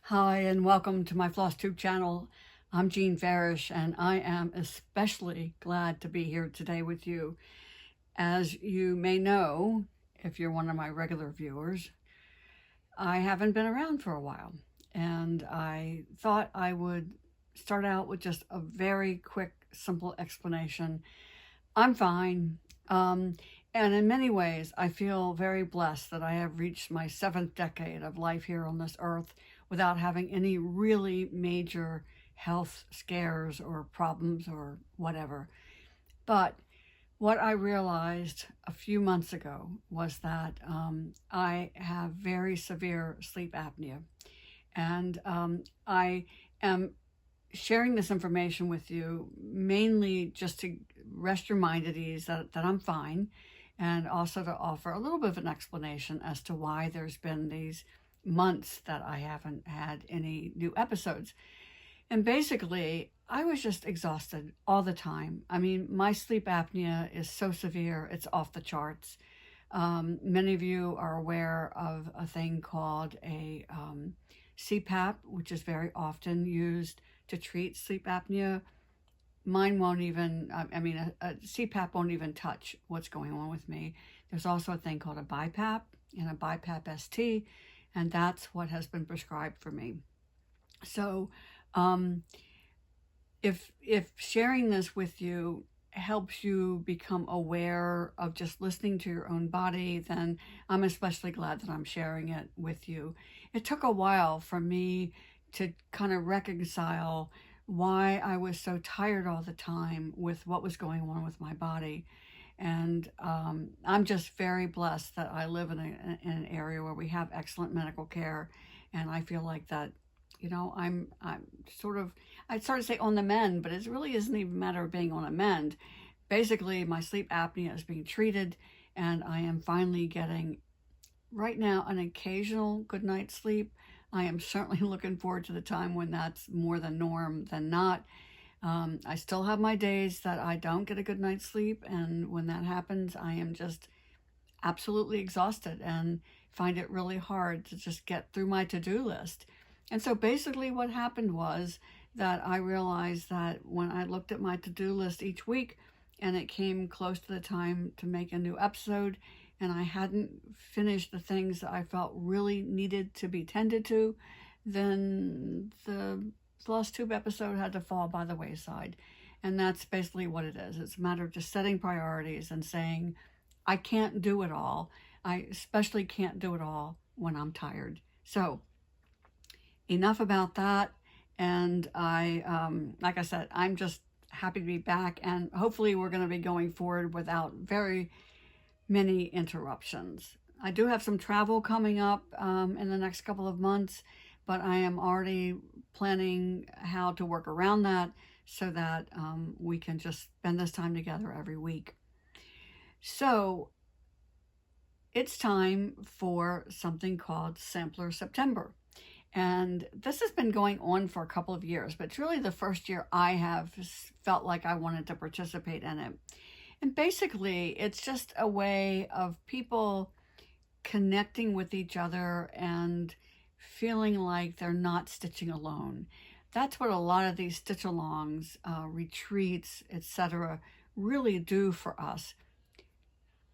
Hi, and welcome to my Floss Tube channel. I'm Jean Farish, and I am especially glad to be here today with you. As you may know, if you're one of my regular viewers, I haven't been around for a while, and I thought I would start out with just a very quick, simple explanation. I'm fine. And in many ways, I feel very blessed that I have reached my 7th decade of life here on this earth without having any really major health scares or problems or whatever. But what I realized a few months ago was that I have very severe sleep apnea. And I am sharing this information with you mainly just to rest your mind at ease that I'm fine, and also to offer a little bit of an explanation as to why there's been these months that I haven't had any new episodes. And basically, I was just exhausted all the time. I mean, my sleep apnea is so severe, it's off the charts. Many of you are aware of a thing called a CPAP, which is very often used to treat sleep apnea. Mine won't even, a CPAP won't even touch what's going on with me. There's also a thing called a BiPAP and a BiPAP ST, and that's what has been prescribed for me. So if sharing this with you helps you become aware of just listening to your own body, then I'm especially glad that I'm sharing it with you. It took a while for me to kind of reconcile why I was so tired all the time with what was going on with my body. And I'm just very blessed that I live in an area where we have excellent medical care. And I feel like that, I'm sort of, I'd start to say on the mend, but it really isn't even a matter of being on a mend. Basically, my sleep apnea is being treated, and I am finally getting, right now, an occasional good night's sleep. I am certainly looking forward to the time when that's more the norm than not. I still have my days that I don't get a good night's sleep, and when that happens, I am just absolutely exhausted and find it really hard to just get through my to-do list. And so basically what happened was that I realized that when I looked at my to-do list each week and it came close to the time to make a new episode, and I hadn't finished the things that I felt really needed to be tended to, then the Floss Tube episode had to fall by the wayside. And that's basically what it is. It's a matter of just setting priorities and saying, I can't do it all. I especially can't do it all when I'm tired. So enough about that. And like I said, I'm just happy to be back, and hopefully we're going to be going forward without very many interruptions. I do have some travel coming up in the next couple of months, but I am already planning how to work around that so that we can just spend this time together every week. So it's time for something called Sampler September. And this has been going on for a couple of years, but it's really the first year I have felt like I wanted to participate in it. And basically, it's just a way of people connecting with each other and feeling like they're not stitching alone. That's what a lot of these stitch-alongs, retreats, etc., really do for us.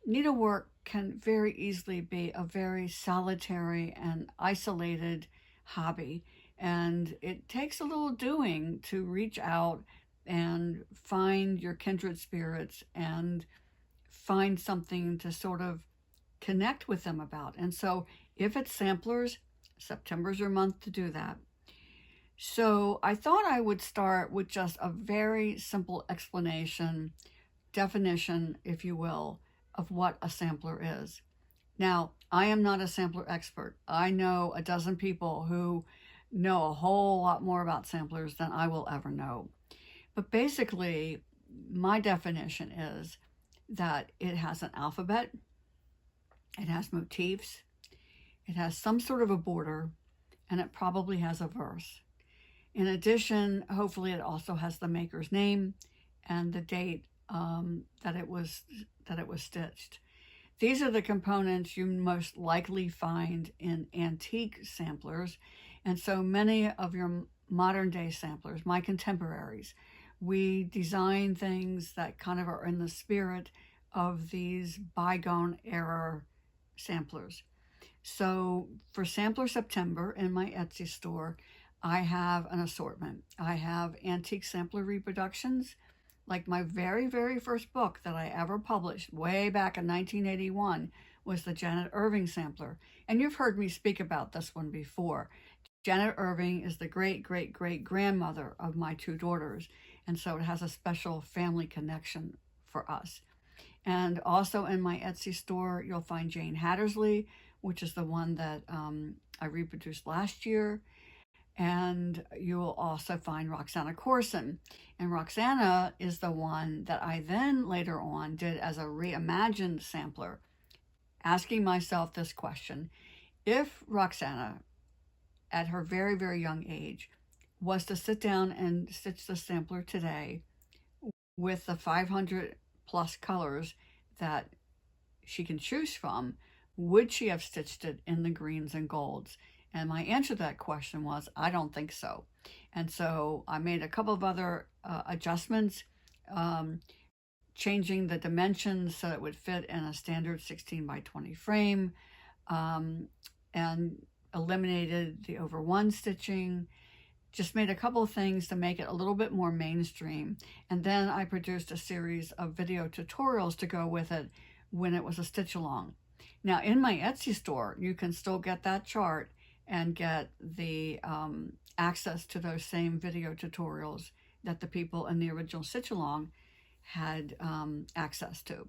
Needlework can very easily be a very solitary and isolated hobby, and it takes a little doing to reach out and find your kindred spirits and find something to sort of connect with them about. And so if it's samplers, September's your month to do that. So I thought I would start with just a very simple explanation, definition, if you will, of what a sampler is. Now, I am not a sampler expert. I know a dozen people who know a whole lot more about samplers than I will ever know. But basically, my definition is that it has an alphabet, it has motifs, it has some sort of a border, and it probably has a verse. In addition, hopefully it also has the maker's name and the date that it was stitched. These are the components you most likely find in antique samplers, And so many of your modern day samplers, my contemporaries, we design things that kind of are in the spirit of these bygone era samplers. So for Sampler September in my Etsy store, I have an assortment. I have antique sampler reproductions, like my very, very first book that I ever published way back in 1981 was the Janet Irving sampler. And you've heard me speak about this one before. Janet Irving is the great, great, great grandmother of my two daughters. And so it has a special family connection for us. And also in my Etsy store, you'll find Jane Hattersley, which is the one that I reproduced last year. And you will also find Roxana Corson. And Roxana is the one that I then later on did as a reimagined sampler, asking myself this question. If Roxana, at her very, very young age, was to sit down and stitch the sampler today with the 500 plus colors that she can choose from, would she have stitched it in the greens and golds? And my answer to that question was, I don't think so. And so I made a couple of other adjustments, changing the dimensions so it would fit in a standard 16 by 20 frame, and eliminated the over one stitching, just made a couple of things to make it a little bit more mainstream. And then I produced a series of video tutorials to go with it when it was a stitch along. Now in my Etsy store, you can still get that chart and get the access to those same video tutorials that the people in the original stitch along had access to.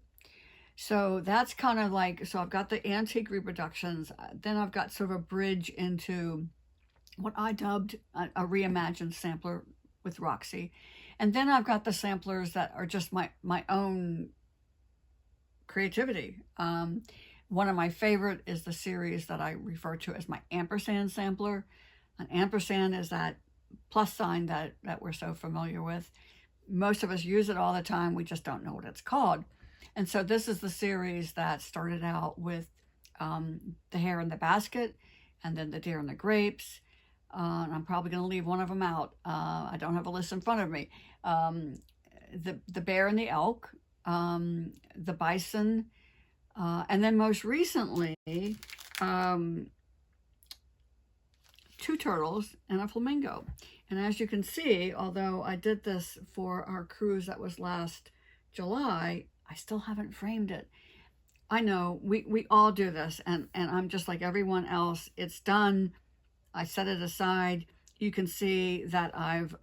So that's kind of like, so I've got the antique reproductions, then I've got sort of a bridge into what I dubbed a reimagined sampler with Roxy. And then I've got the samplers that are just my own creativity. One of my favorite is the series that I refer to as my Ampersand sampler. An ampersand is that plus sign that we're so familiar with. Most of us use it all the time. We just don't know what it's called. And so this is the series that started out with the hare in the basket, and then the deer and the grapes. And I'm probably going to leave one of them out. I don't have a list in front of me. The bear and the elk, the bison, and then most recently, two turtles and a flamingo. And as you can see, although I did this for our cruise that was last July, I still haven't framed it. I know we all do this, and I'm just like everyone else. It's done. I set it aside. You can see that I've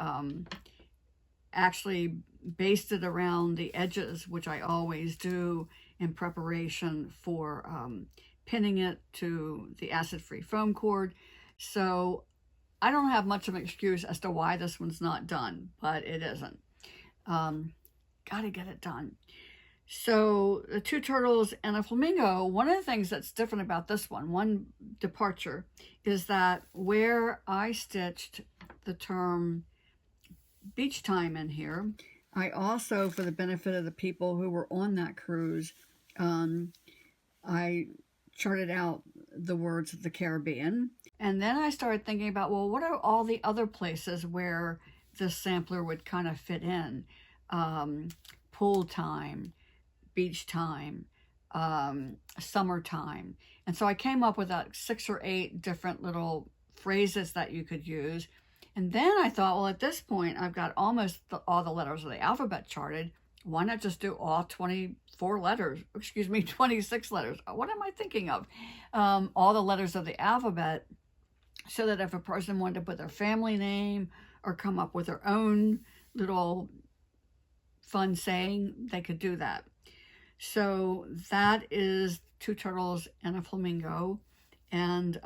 actually basted around the edges, which I always do in preparation for pinning it to the acid-free foam cord. So I don't have much of an excuse as to why this one's not done, but it isn't. Got to get it done. So the two turtles and a flamingo, one of the things that's different about this one departure, is that where I stitched the term beach time in here, I also, for the benefit of the people who were on that cruise, I charted out the words of the Caribbean. And then I started thinking about, well, what are all the other places where this sampler would kind of fit in? Pool time, beach time, summertime. And so I came up with that 6 or 8 different little phrases that you could use. And then I thought, well, at this point, I've got almost all the letters of the alphabet charted. Why not just do all 24 letters? Excuse me, 26 letters. What am I thinking of? All the letters of the alphabet, so that if a person wanted to put their family name or come up with their own little fun saying, they could do that. So that is two turtles and a flamingo. And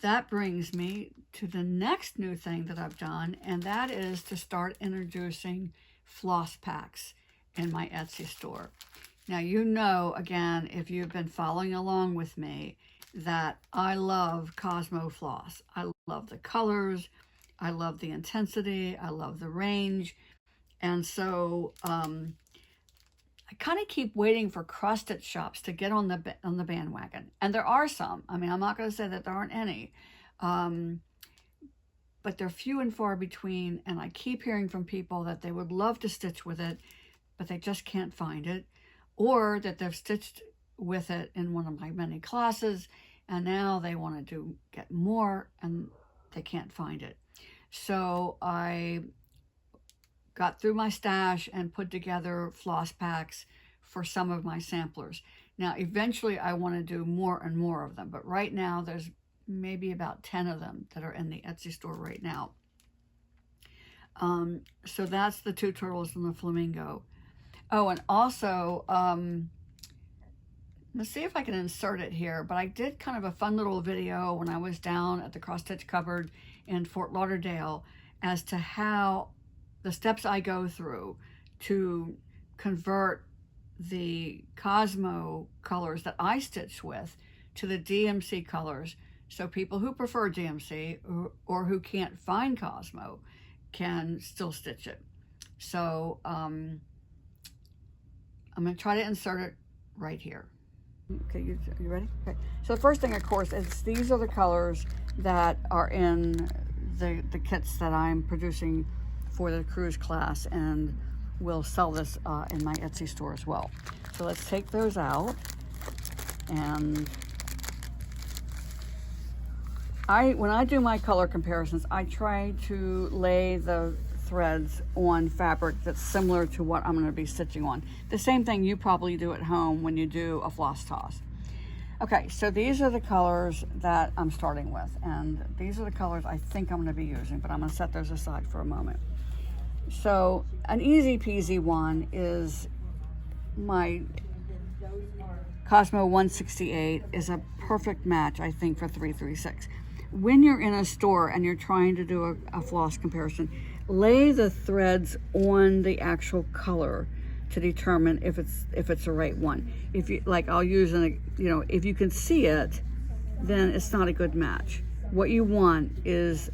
that brings me to the next new thing that I've done, and that is to start introducing floss packs in my Etsy store. Now, you know, again, if you've been following along with me, that I love Cosmo floss. I love the colors, I love the intensity, I love the range. And so I I kind of keep waiting for cross-stitch shops to get on the bandwagon. And there are some. I mean, I'm not going to say that there aren't any. But they're few and far between, and I keep hearing from people that they would love to stitch with it, but they just can't find it, or that they've stitched with it in one of my many classes, and now they want to get more, and they can't find it. So I got through my stash and put together floss packs for some of my samplers. Now, eventually I want to do more and more of them, but right now there's maybe about 10 of them that are in the Etsy store right now. So that's the two turtles and the flamingo. Oh, and also, let's see if I can insert it here, but I did kind of a fun little video when I was down at the Cross Stitch Cupboard in Fort Lauderdale as to how the steps I go through to convert the Cosmo colors that I stitch with to the DMC colors, so people who prefer DMC or who can't find Cosmo can still stitch it. So I'm going to try to insert it right here. Okay, you ready? Okay. So the first thing, of course, is these are the colors that are in the kits that I'm producing for the cruise class, and we'll sell this in my Etsy store as well. So let's take those out. And when I do my color comparisons, I try to lay the threads on fabric that's similar to what I'm going to be stitching on. The same thing you probably do at home when you do a floss toss. Okay, so these are the colors that I'm starting with, and these are the colors I think I'm going to be using, but I'm going to set those aside for a moment. So an easy peasy one is my Cosmo 168 is a perfect match, I think, for 336. When you're in a store and you're trying to do a floss comparison, lay the threads on the actual color to determine if it's the right one. If you like, I'll use if you can see it, then it's not a good match. What you want is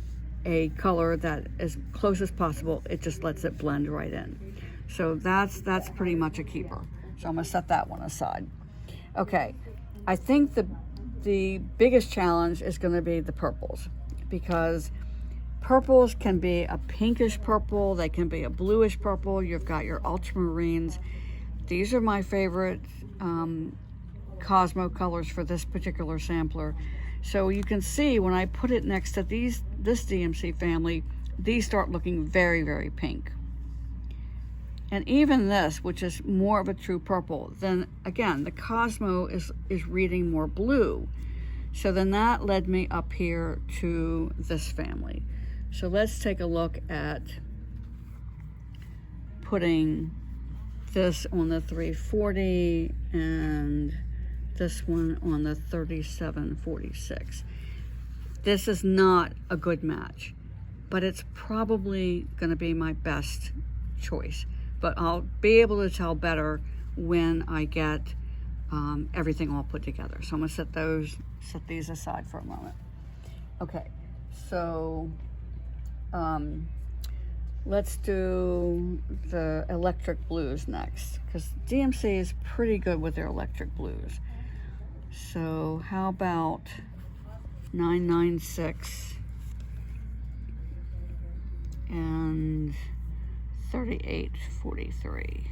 a color that, as close as possible, it just lets it blend right in. So that's pretty much a keeper. So I'm gonna set that one aside. Okay, I think the biggest challenge is going to be the purples, because purples can be a pinkish purple, they can be a bluish purple, you've got your ultramarines. These are my favorite Cosmo colors for this particular sampler. So you can see when I put it next to this DMC family, these start looking very, very pink. And even this, which is more of a true purple, then again, the Cosmo is reading more blue. So then that led me up here to this family. So let's take a look at putting this on the 340 and this one on the 3746. This is not a good match, but it's probably going to be my best choice. But I'll be able to tell better when I get everything all put together. So I'm gonna set these aside for a moment. Okay, so let's do the electric blues next, because DMC is pretty good with their electric blues. So how about 996 and 3843.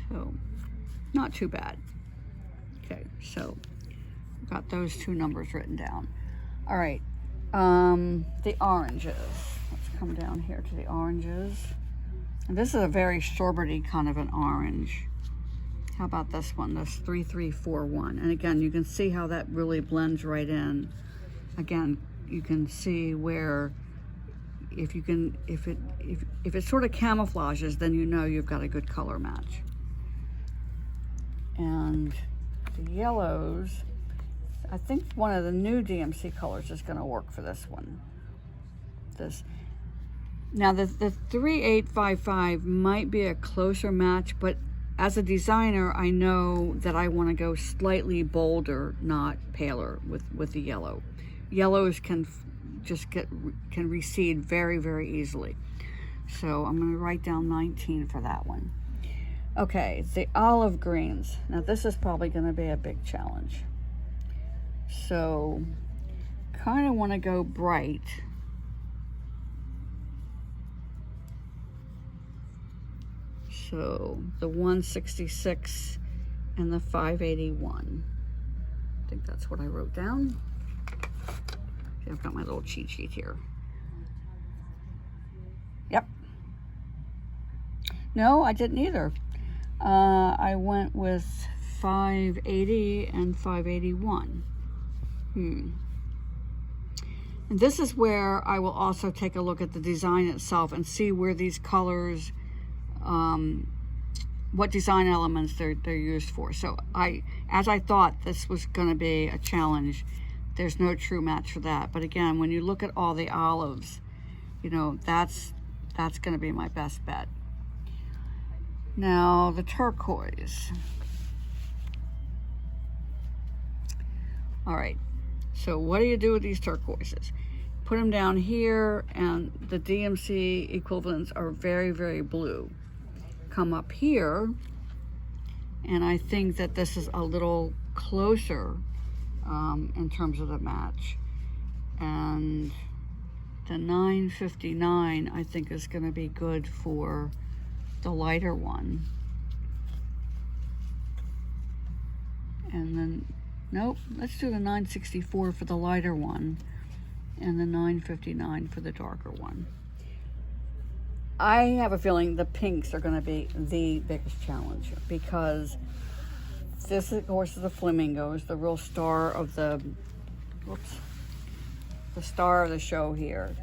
So not too bad. Okay, so got those two numbers written down. All right, the oranges. Let's come down here to the oranges. And this is a very sherbety kind of an orange. How about this one, this 3341? And again, you can see how that really blends right in. Again, you can see where if it sort of camouflages, then you know you've got a good color match. And the yellows, I think one of the new DMC colors is going to work for this one. Now the 3855 might be a closer match, but as a designer, I know that I want to go slightly bolder, not paler, with the yellow. Yellows can recede very, very easily. So I'm going to write down 19 for that one. Okay, the olive greens. Now this is probably going to be a big challenge. So kind of want to go bright. So the 166 and the 581. I think that's what I wrote down. See, I've got my little cheat sheet here. Yep. No, I didn't either. I went with 580 and 581. And this is where I will also take a look at the design itself and see where these colors, what design elements they're used for. So as I thought this was going to be a challenge, there's no true match for that. But again, when you look at all the olives, you know, that's going to be my best bet. Now the turquoise. All right, so what do you do with these turquoises? Put them down here, and the DMC equivalents are very, very blue. Come up here, and I think that this is a little closer in terms of the match. And the 959 I think is going to be good for the lighter one. And then, nope, let's do the 964 for the lighter one and the 959 for the darker one. I have a feeling the pinks are going to be the biggest challenge, because this, of course, is the flamingos, the real star of the, the star of the show here.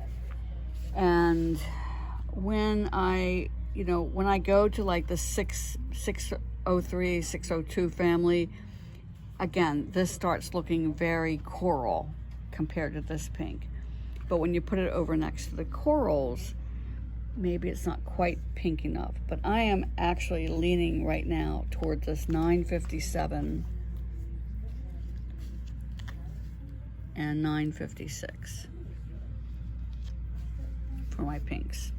And when I go to like the 603, 602 family, again, this starts looking very coral compared to this pink. But when you put it over next to the corals, maybe it's not quite pink enough. But I am actually leaning right now toward this 957 and 956 for my pinks.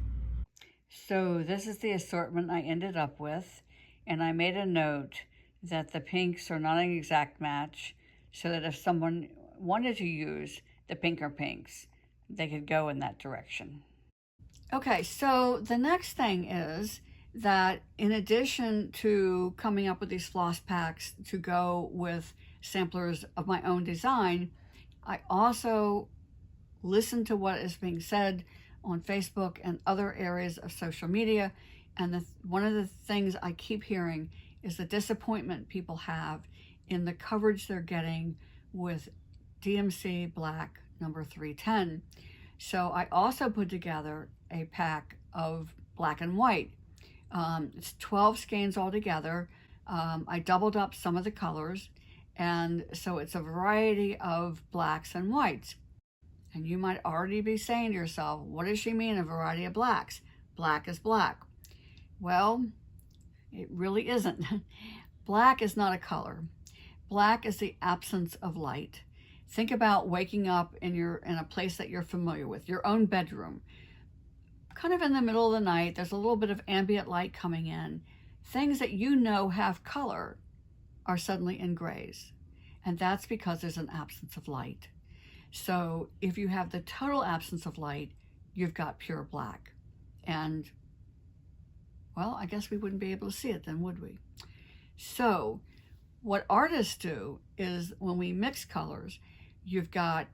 So this is the assortment I ended up with, and I made a note that the pinks are not an exact match, so that if someone wanted to use the pinker pinks, they could go in that direction. Okay, so the next thing is that in addition to coming up with these floss packs to go with samplers of my own design, I also listen to what is being said on Facebook and other areas of social media. And one of the things I keep hearing is the disappointment people have in the coverage they're getting with DMC Black number 310. So I also put together a pack of black and white. It's 12 skeins altogether. I doubled up some of the colors, and so it's a variety of blacks and whites. And you might already be saying to yourself, what does she mean, a variety of blacks? Black is black. Well, it really isn't. Black is not a color. Black is the absence of light. Think about waking up in a place that you're familiar with, your own bedroom. Kind of in the middle of the night, there's a little bit of ambient light coming in. Things that you know have color are suddenly in grays. And that's because there's an absence of light. So if you have the total absence of light, you've got pure black. And, well, I guess we wouldn't be able to see it then, would we? So what artists do is when we mix colors, you've got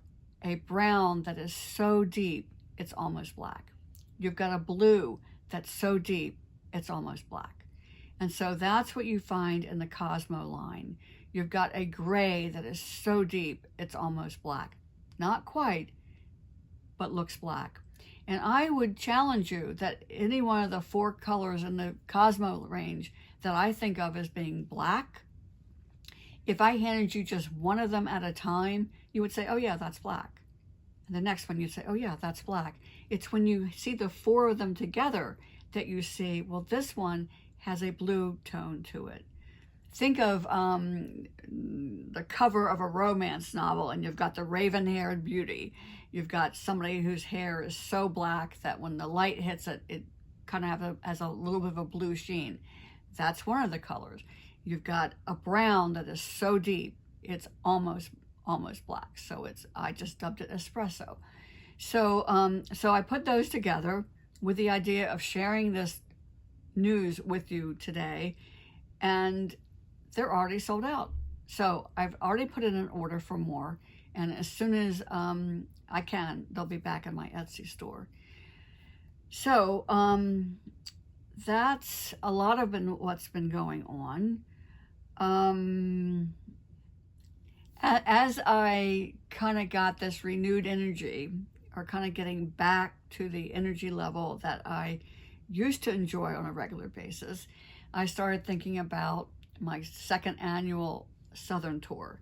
a brown that is so deep, it's almost black. You've got a blue that's so deep, it's almost black. And so that's what you find in the Cosmo line. You've got a gray that is so deep, it's almost black. Not quite, but looks black. And I would challenge you that any one of the 4 colors in the Cosmo range that I think of as being black, if I handed you just one of them at a time, you would say, oh yeah, that's black. And the next one you'd say, oh yeah, that's black. It's when you see the 4 of them together that you see, well, this one has a blue tone to it. Think of the cover of a romance novel, and you've got the raven-haired beauty. You've got somebody whose hair is so black that when the light hits it, kind of has a little bit of a blue sheen. That's one of the colors. You've got a brown that is so deep, it's almost black. So I just dubbed it espresso. So, so I put those together with the idea of sharing this news with you today, and they're already sold out. So I've already put in an order for more, and as soon as I can, they'll be back in my Etsy store. So that's a lot of what's been going on. As I kind of got this renewed energy, or kind of getting back to the energy level that I used to enjoy on a regular basis, I started thinking about my second annual Southern tour.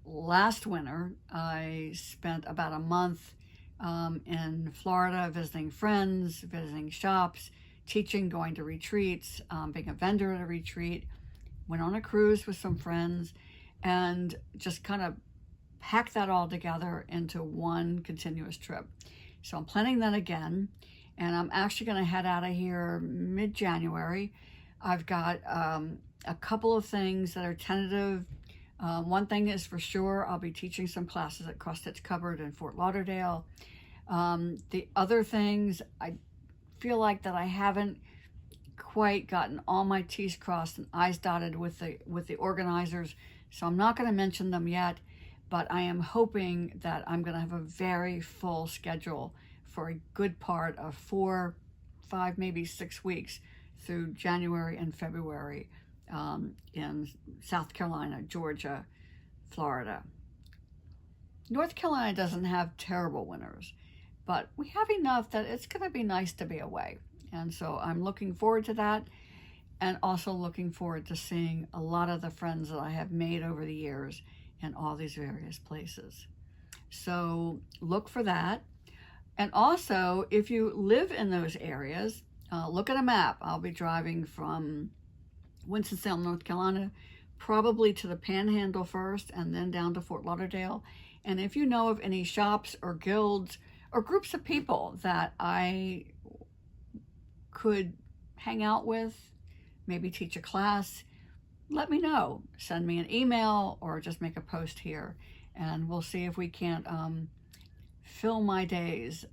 Last winter, I spent about a month in Florida, visiting friends, visiting shops, teaching, going to retreats, being a vendor at a retreat, went on a cruise with some friends, and just kind of packed that all together into one continuous trip. So I'm planning that again, and I'm actually going to head out of here mid-January. I've got a couple of things that are tentative. One thing is for sure, I'll be teaching some classes at Cross Stitch Cupboard in Fort Lauderdale. The other things, I feel like that I haven't quite gotten all my T's crossed and I's dotted with the organizers, so I'm not going to mention them yet, but I am hoping that I'm going to have a very full schedule for a good part of 4, 5, maybe 6 weeks through January and February in South Carolina, Georgia, Florida. North Carolina doesn't have terrible winters, but we have enough that it's going to be nice to be away. And so I'm looking forward to that, and also looking forward to seeing a lot of the friends that I have made over the years in all these various places. So look for that. And also, if you live in those areas, look at a map. I'll be driving from Winston-Salem, North Carolina, probably to the Panhandle first, and then down to Fort Lauderdale. And if you know of any shops or guilds or groups of people that I could hang out with, maybe teach a class, let me know. Send me an email or just make a post here, and we'll see if we can't fill my days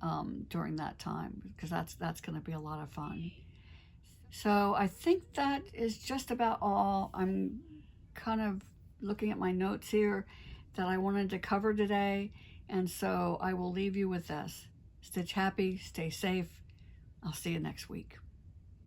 during that time, because that's going to be a lot of fun. So I think that is just about all. I'm kind of looking at my notes here that I wanted to cover today, and so I will leave you with this. Stitch happy, stay safe. I'll see you next week.